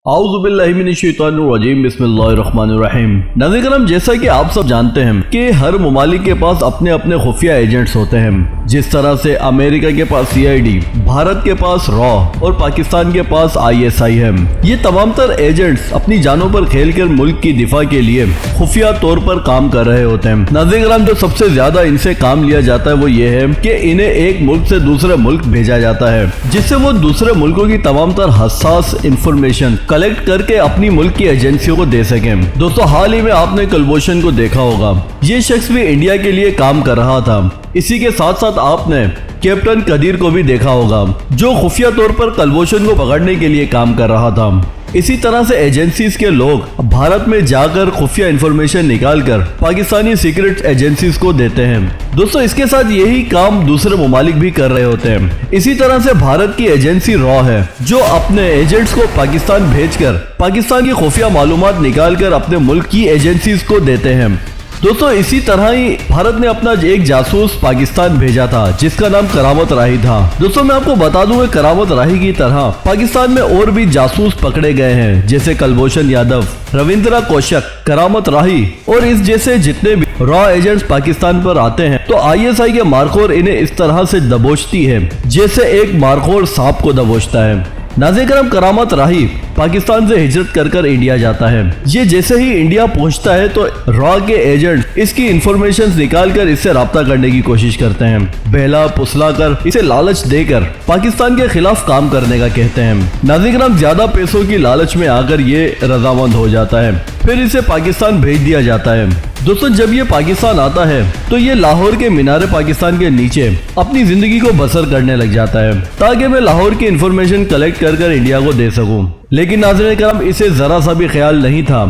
आऊज़ुबिल्लाहिमिनश्शैतानिर्रजीम बिस्मिल्लाहिर्रहमानिर्रहीम। नाज़रीन करम, जैसा कि आप सब जानते हैं कि हर ममालिक के पास अपने अपने खुफिया एजेंट्स होते हैं। जिस तरह से अमेरिका के पास CID, भारत के पास रॉ और पाकिस्तान के पास ISI है। ये तमाम तर एजेंट्स अपनी जानों पर खेल कर मुल्क की दिफा के लिए खुफिया तौर पर काम कर रहे होते हैं। नाज़रीन करम, जो सबसे ज्यादा इनसे काम लिया जाता है वो ये है कि इन्हें एक मुल्क से दूसरे मुल्क भेजा जाता है, जिससे वो दूसरे मुल्कों की तमाम तर हसास इंफॉर्मेशन कलेक्ट करके अपनी मुल्क की एजेंसियों को दे सकें। दोस्तों, हाल ही में आपने कुलभूषण को देखा होगा। ये शख्स भी इंडिया के लिए काम कर रहा था। इसी के साथ साथ आपने कैप्टन कदीर को भी देखा होगा, जो खुफिया तौर पर कुलभूषण को पकड़ने के लिए काम कर रहा था। इसी तरह से एजेंसीज के लोग भारत में जाकर खुफिया इंफॉर्मेशन निकालकर पाकिस्तानी सीक्रेट एजेंसीज को देते हैं। दोस्तों, इसके साथ यही काम दूसरे ममालिक भी कर रहे होते हैं। इसी तरह से भारत की एजेंसी रॉ है, जो अपने एजेंट्स को पाकिस्तान भेजकर पाकिस्तान की खुफिया मालूमात निकालकर अपने मुल्क की एजेंसीज को देते हैं। दोस्तों, इसी तरह ही भारत ने अपना एक जासूस पाकिस्तान भेजा था, जिसका नाम करामत राही था। दोस्तों, मैं आपको बता दूं कि करामत राही की तरह पाकिस्तान में और भी जासूस पकड़े गए हैं, जैसे कुलभूषण यादव, रविंद्र कौशक, करामत राही और इस जैसे जितने भी रॉ एजेंट्स पाकिस्तान पर आते हैं तो ISI के मारखोर इन्हें इस तरह से दबोचती है जैसे एक मारखोर सांप को दबोचता है। नाज़रीन करम, करामत राही पाकिस्तान से हिजरत कर इंडिया जाता है। ये जैसे ही इंडिया पहुंचता है तो रॉ के एजेंट इसकी इंफॉर्मेशन निकालकर इससे राब्ता करने की कोशिश करते हैं। बहला फुसला कर इसे लालच देकर पाकिस्तान के खिलाफ काम करने का कहते हैं। नाज़रीन करम, ज्यादा पैसों की लालच में आकर ये रजामंद हो जाता है, फिर इसे पाकिस्तान भेज दिया जाता है। दोस्तों, जब ये पाकिस्तान आता है तो ये लाहौर के मीनारे पाकिस्तान के नीचे अपनी जिंदगी को बसर करने लग जाता है, ताकि मैं लाहौर की इंफॉर्मेशन कलेक्ट कर इंडिया को दे सकूं। लेकिन नाज़रीन करम, इसे जरा सा भी ख्याल नहीं था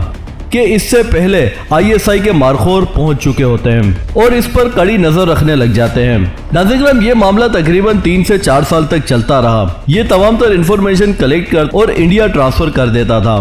कि इससे पहले ISI के मारखोर पहुंच चुके होते हैं और इस पर कड़ी नजर रखने लग जाते हैं। नाज़रीन करम, ये मामला तकरीबन 3 से 4 साल तक चलता रहा। ये तमाम तर इंफॉर्मेशन कलेक्ट कर और इंडिया ट्रांसफर कर देता था।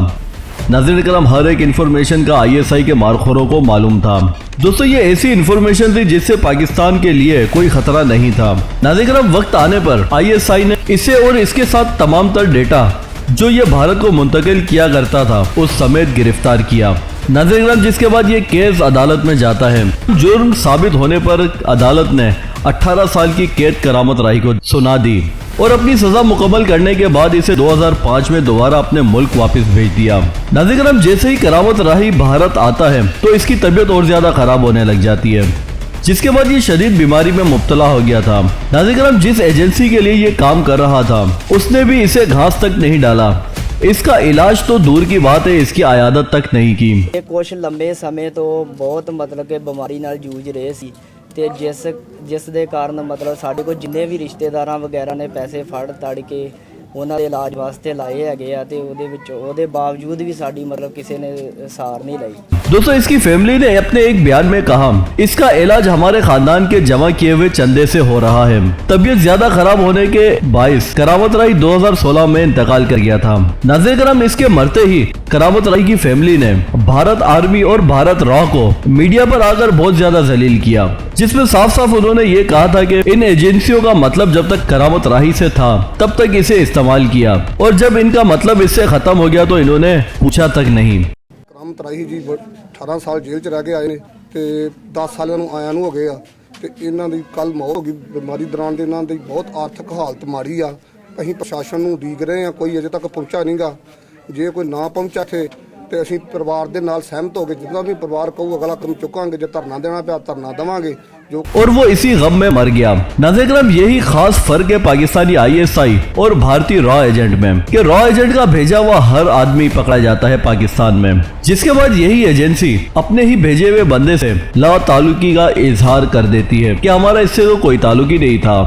नाज़रीन करम, हर एक इंफॉर्मेशन का ISI के मारखोरों को मालूम था। दोस्तों, ये ऐसी इंफॉर्मेशन थी जिससे पाकिस्तान के लिए कोई खतरा नहीं था। नाज़रीन करम, वक्त आने पर ISI ने इसे और इसके साथ तमाम तर डेटा जो ये भारत को मुंतकिल किया करता था उस समेत गिरफ्तार किया। नाज़रीन करम, जिसके बाद ये केस अदालत में जाता है। जुर्म साबित होने पर अदालत ने 18 साल की कैद करामत राही को सुना दी और अपनी सजा मुकम्मल करने के बाद इसे 2005 में दोबारा अपने मुल्क वापस भेज दिया। नाज़रीन करम, जैसे ही करामत राही भारत आता है तो इसकी तबीयत और ज्यादा खराब होने लग जाती है, जिसके बाद ये शदीद बीमारी में मुब्तला हो गया था। नाज़रीन करम, जिस एजेंसी के लिए ये काम कर रहा था उसने भी इसे घास तक नहीं डाला। इसका इलाज तो दूर की बात है, इसकी आयादत तक नहीं की। कुछ लंबे समय तो बहुत मतलब कि बीमारी नाल जूझ रहे सी ਤੇ ਜਿਸ ਦੇ ਕਾਰਨ ਮਤਲਬ ਸਾਡੇ ਕੋਲ ਜਿੰਨੇ ਵੀ ਰਿਸ਼ਤੇਦਾਰਾਂ ਵਗੈਰਾ ਨੇ ਪੈਸੇ ਫੜ ਤੜ ਕੇ ਉਹਨਾਂ ਦੇ ਇਲਾਜ ਵਾਸਤੇ ਲਾਏ ਹੈਗੇ ਆ, ਤੇ ਉਹਦੇ बावजूद भी साड़ी मतलब किसी ने सार नहीं लाई। दोस्तों, इसकी फैमिली ने अपने एक बयान में कहा, इसका इलाज हमारे खानदान के जमा किए हुए चंदे से हो रहा है। तबीयत ज्यादा खराब होने के बाइस करामत राही 2016 में इंतकाल कर गया था। नाज़रीन करम, इसके मरते ही करामत राही की फैमिली ने भारत आर्मी और भारत रॉ को मीडिया पर आकर बहुत ज्यादा जलील किया, जिसमें साफ साफ उन्होंने ये कहा था कि इन एजेंसियों का मतलब जब तक करामत राही से था तब तक इसे इस्तेमाल किया, और जब इनका मतलब इससे खत्म हो गया तो इन्होंने पूछा तक नहीं। करामत राही जी 18 साल जेल च रह के आए ने ते 10 साल आया हो गए ते इन्हां दी कल मौत हो गई। बीमारी दौरान दे इन्हां दी बहुत आर्थिक हालत माड़ी आ। असीं प्रशासन नूं उਡੀਕ रहे हैं, कोई अजे तक पहुंचा नहीं गा। जे कोई ना पहुंचा थे ਤੇ ਅਸੀਂ ਪਰਿਵਾਰ ਦੇ ਨਾਲ ਸਹਿਮਤ ਹੋ ਕੇ ਜਿੰਨਾ भी परिवार कहू अगला कदम चुकांगे। जो धरना देना पे धरना देवांगे जो। और वो इसी गम में मर गया। नाज़रीन करम, यही खास फर्क है पाकिस्तानी ISI और भारतीय रॉ एजेंट में कि रॉ एजेंट का भेजा हुआ हर आदमी पकड़ा जाता है पाकिस्तान में, जिसके बाद यही एजेंसी अपने ही भेजे हुए बंदे से ला ताल्लुकी का इजहार कर देती है कि हमारा इससे तो कोई ताल्लुक ही नहीं था।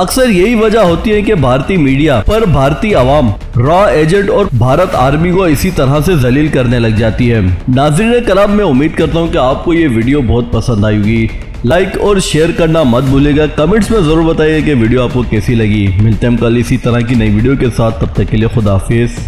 अक्सर यही वजह होती है कि भारतीय मीडिया पर भारतीय अवाम रॉ एजेंट और भारत आर्मी को इसी तरह से जलील करने लग जाती है। नाज़रीन करम, मैं उम्मीद करता हूँ कि आपको ये वीडियो बहुत पसंद आई होगी। लाइक और शेयर करना मत भूलिएगा। कमेंट्स में जरूर बताइए कि वीडियो आपको कैसी लगी। मिलते हैं हम कल इसी तरह की नई वीडियो के साथ, तब तक के लिए खुदा हाफिज़।